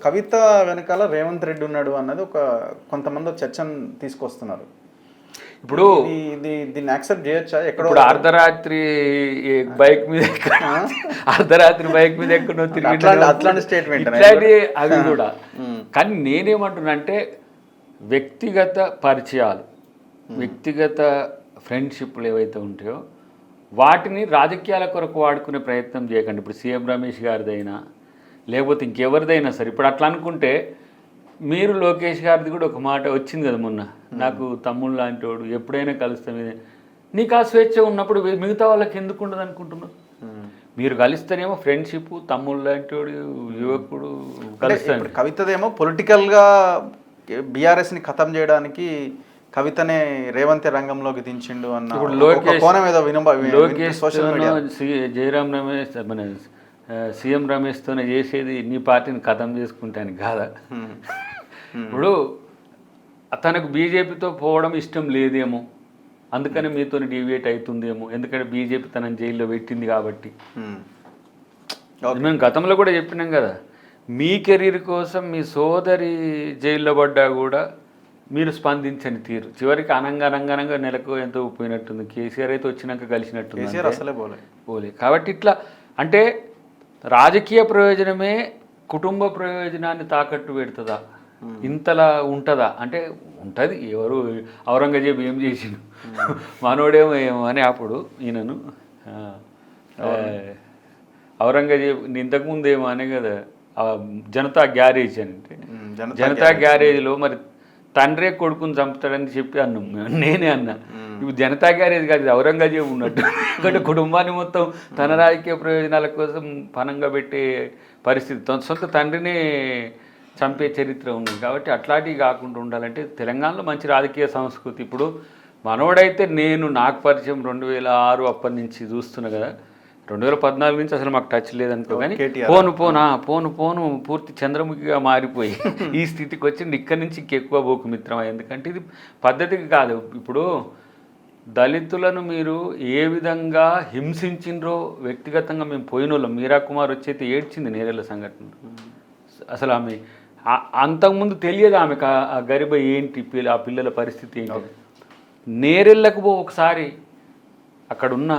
కవిత వెనకాల రేవంత్ రెడ్డి ఉన్నాడు అన్నది ఒక కొంతమంది చర్చను తీసుకొస్తున్నారు. ఇప్పుడు దీన్ని యాక్సెప్ట్ చేయొచ్చా? ఎక్కడో అర్ధరాత్రి బైక్ మీద అర్ధరాత్రి బైక్ మీద ఎక్కడో అట్లాంటి స్టేట్మెంట్ అవి కూడా. కానీ నేనేమంటున్నా అంటే వ్యక్తిగత పరిచయాలు, వ్యక్తిగత ఫ్రెండ్షిప్లు ఏవైతే ఉంటాయో వాటిని రాజకీయాల కొరకు వాడుకునే ప్రయత్నం చేయకండి. ఇప్పుడు సీఎం రమేష్ గారిదైనా లేకపోతే ఇంకెవరిదైనా సరే, ఇప్పుడు అట్లా అనుకుంటే మీరు లోకేష్ గారిది కూడా ఒక మాట వచ్చింది కదా మొన్న, నాకు తమ్ముళ్ళు లాంటి వాడు ఎప్పుడైనా కలుస్తాం, నీకు ఆ స్వేచ్ఛ ఉన్నప్పుడు మిగతా వాళ్ళకి ఎందుకు ఉండదు అనుకుంటున్నావు? మీరు కలిస్తేనేమో ఫ్రెండ్షిప్, తమ్ముళ్ళు లాంటి వాడు, యువకుడు కలుస్తాను. కవితదేమో పొలిటికల్గా బీఆర్ఎస్ని ఖతం చేయడానికి కవితనే రేవంత్ రంగంలోకి దించిండు అన్న ఇప్పుడు లోకేష్ జయరాం రమేష్ మన సీఎం రమేష్తోనే చేసేది నీ పార్టీని ఖతం చేసుకుంటాను కాదా? ఇప్పుడు తనకు బీజేపీతో పోవడం ఇష్టం లేదేమో, అందుకని మీతో డివియేట్ అవుతుందేమో, ఎందుకంటే బీజేపీ తనని జైల్లో పెట్టింది కాబట్టి. మేము గతంలో కూడా చెప్పినాం కదా, మీ కెరీర్ కోసం మీ సోదరి జైల్లో పడ్డా కూడా మీరు స్పందించని తీరు చివరికి అనంగా నెలకు ఎంతో పోయినట్టుంది. కేసీఆర్ అయితే వచ్చినాక కలిసినట్టుంది, అసలే పోలే. కాబట్టి ఇట్లా అంటే రాజకీయ ప్రయోజనమే కుటుంబ ప్రయోజనాన్ని తాకట్టు పెడుతుందా? ఇంతలా ఉంటుందా అంటే ఉంటుంది. ఎవరు ఔరంగజేబు ఏం చేసిండు, మనోడేమో ఏమో అని అప్పుడు ఈయనను ఔరంగజేబు ఇంతకుముందు ఏమో అనే కదా జనతా గ్యారేజ్ అంటే, జనతా గ్యారేజ్లో మరి తండ్రే కొడుకుని చంపుతాడని చెప్పి అన్నాం, నేనే అన్నా. ఇప్పుడు జనతా గ్యారేజ్ కాదు, ఔరంగజేబు ఉన్నట్టు. ఎందుకంటే కుటుంబాన్ని మొత్తం తన రాజకీయ ప్రయోజనాల కోసం పనంగా పెట్టే పరిస్థితి, సొంత తండ్రిని చంపే చరిత్ర ఉంది. కాబట్టి అట్లాంటివి కాకుండా ఉండాలంటే తెలంగాణలో మంచి రాజకీయ సంస్కృతి. ఇప్పుడు మనోడైతే నాకు పరిచయం 2006 అప్పటి నుంచి చూస్తున్నా కదా, 2014 నుంచి అసలు మాకు టచ్ లేదనుకో. కానీ పోను పూర్తి చంద్రముఖిగా మారిపోయి ఈ స్థితికి వచ్చింది. ఇక్కడి నుంచి ఇంకెక్కువ బోకు మిత్రమా, ఎందుకంటే ఇది పద్ధతికి కాదు. ఇప్పుడు దళితులను మీరు ఏ విధంగా హింసించిండ్రో వ్యక్తిగతంగా మేము పోయిన వాళ్ళం. మీరా కుమార్ వచ్చైతే ఏడ్చింది నేరేళ్ళ సంఘటన. అసలు ఆమె అంతకుముందు తెలియదు ఆమెకు ఆ గరిబ ఏంటి, ఆ పిల్లల పరిస్థితి ఏంటి. నేరెళ్ళకు ఒకసారి అక్కడున్న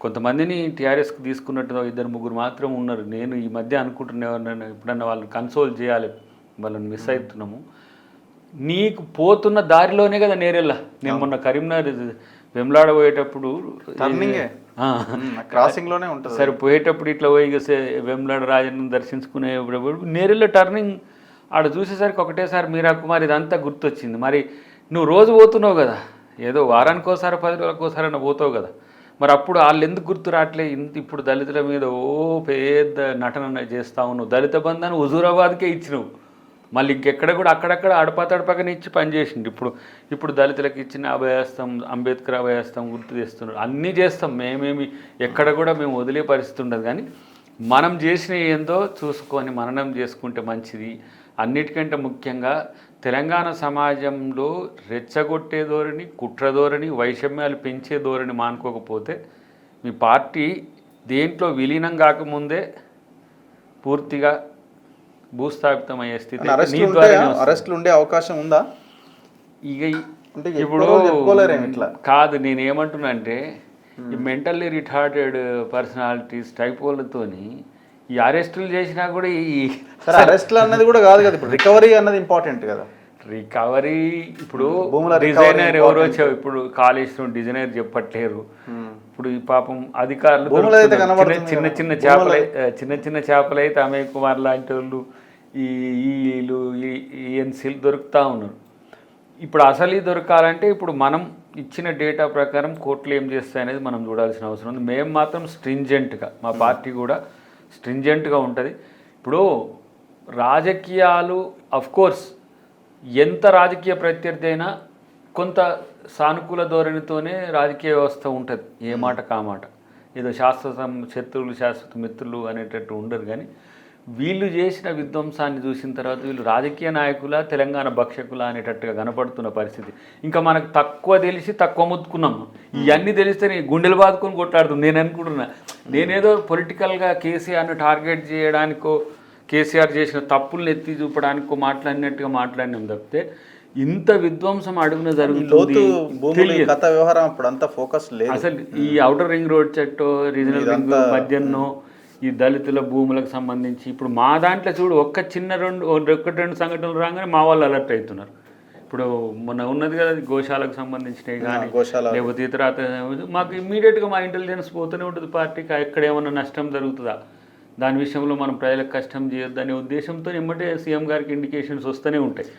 కొంతమందిని టీఆర్ఎస్కి తీసుకున్నట్టు 2-3 మాత్రం ఉన్నారు. నేను ఈ మధ్య అనుకుంటున్నా ఎప్పుడన్నా వాళ్ళని కన్సోల్ చేయాలి, వాళ్ళని మిస్ అవుతున్నాము. నీకు పోతున్న దారిలోనే కదా నేరెళ్ళ. నేను మొన్న కరీంనగర్ వెమ్లాడ పోయేటప్పుడు క్రాసింగ్లోనే ఉంటుంది. సరే పోయేటప్పుడు ఇట్లా పోయి వెమ్లాడ రాజన్న దర్శించుకునేటప్పుడు నేరెళ్ళ టర్నింగ్ ఆడ చూసేసరికి ఒకటేసారి మీరా కుమార్ ఇదంతా గుర్తొచ్చింది. మరి నువ్వు రోజు పోతున్నావు కదా, ఏదో వారానికోసారి 10 రోజులకోసారి అన్న పోతావు కదా, మరి అప్పుడు వాళ్ళు ఎందుకు గుర్తు రావట్లే? ఇప్పుడు దళితుల మీద పెద్ద నటన చేస్తా ఉన్నావు. దళిత బంధాన్ని హుజూరాబాద్కే ఇచ్చినావు, మళ్ళీ ఇంకెక్కడ కూడా అక్కడక్కడ అడపాతడపకనే ఇచ్చి పనిచేసిండు. ఇప్పుడు దళితులకు ఇచ్చిన అభయహస్తం, అంబేద్కర్ అభయహస్తం గుర్తు చేస్తున్నారు. అన్నీ చేస్తాం, మేమేమి ఎక్కడ కూడా మేము వదిలే పరిస్థితి ఉండదు. కానీ మనం చేసిన ఏందో చూసుకొని మననం చేసుకుంటే మంచిది. అన్నిటికంటే ముఖ్యంగా తెలంగాణ సమాజంలో రెచ్చగొట్టే ధోరణి, కుట్ర ధోరణి, వైషమ్యాలు పెంచే ధోరణి మానుకోకపోతే మీ పార్టీ దేంట్లో విలీనం కాకముందే పూర్తిగా భూస్థాపితం అయ్యే స్థితి. అరెస్టులు ఉండే అవకాశం ఉందా? ఇక ఇప్పుడు కాదు, నేనేమంటున్నా అంటే ఈ మెంటల్లీ రిటార్డెడ్ పర్సనాలిటీస్ టైప్ వాళ్ళతోని ఈ అరెస్టులు చేసినా కూడా ఈ అరెస్టులు అన్నది కూడా కాదు కదా, ఇప్పుడు రికవరీ అన్నది ఇంపార్టెంట్ కదా. రికవరీ ఇప్పుడు డిజైనర్ ఎవరో ఇప్పుడు కాళేశ్వరం డిజైనర్ చెప్పట్లేరు. ఇప్పుడు ఈ పాపం అధికారులు చిన్న చిన్న చేపలు అయితే అమయ్ కుమార్ లాంటి వాళ్ళు, ఈలు ఈఎన్సీలు దొరుకుతూ ఉన్నారు. ఇప్పుడు అసలు దొరకాలంటే ఇప్పుడు మనం ఇచ్చిన డేటా ప్రకారం కోర్టులు ఏం చేస్తాయి అనేది మనం చూడాల్సిన అవసరం ఉంది. మేము మాత్రం స్ట్రింజెంట్గా, మా పార్టీ కూడా స్ట్రింజెంట్గా ఉంటుంది. ఇప్పుడు రాజకీయాలు అఫ్కోర్స్ ఎంత రాజకీయ ప్రత్యర్థి అయినా కొంత సానుకూల ధోరణితోనే రాజకీయ వ్యవస్థ ఉంటుంది. ఏ మాట కామాట, ఏదో శాశ్వత శత్రువులు శాశ్వత మిత్రులు అనేటట్టు ఉండరు. కానీ వీళ్ళు చేసిన విధ్వంసాన్ని చూసిన తర్వాత వీళ్ళు రాజకీయ నాయకుల, తెలంగాణ భక్షకుల అనేటట్టుగా కనపడుతున్న పరిస్థితి. ఇంకా మనకు తక్కువ తెలిసి తక్కువ ముత్తుకున్నాము. ఇవన్నీ తెలిస్తే నేను గుండెలు బాదుకొని కొట్లాడుతుంది. నేను అనుకుంటున్నా నేనేదో పొలిటికల్గా కేసీఆర్ను టార్గెట్ చేయడానికో కేసీఆర్ చేసిన తప్పుల్ని ఎత్తి చూపడానికి మాట్లాడినట్టుగా మాట్లాడినాం తప్పితే ఇంత విధ్వంసం అడుగున జరుగుతుంది లోతు భూములు ఈ కథ వ్యవహారం అప్పుడు అంతా ఫోకస్ లేదు. అసలు ఈ ఔటర్ రింగ్ రోడ్ చట్టో రీజనల్ రింగ్ మధ్యన్నో ఈ దళితుల భూములకు సంబంధించి ఇప్పుడు మా దాంట్లో చూడు ఒకటి రెండు సంఘటనలు రాగానే మా వాళ్ళు అలర్ట్ అవుతున్నారు. ఇప్పుడు మొన్న ఉన్నది కదా గోశాలకు సంబంధించినవి కానీ లేకపోతే ఇతర మాకు ఇమ్మీడియట్గా మా ఇంటెలిజెన్స్ పోతూనే ఉంటుంది పార్టీకి ఎక్కడ ఏమన్నా నష్టం జరుగుతుందా దాని విషయంలో మనం ప్రజలకు కష్టం చేయొద్దనే ఉద్దేశంతో ఎమ్మటే సీఎం గారికి ఇండికేషన్స్ వస్తూనే ఉంటాయి.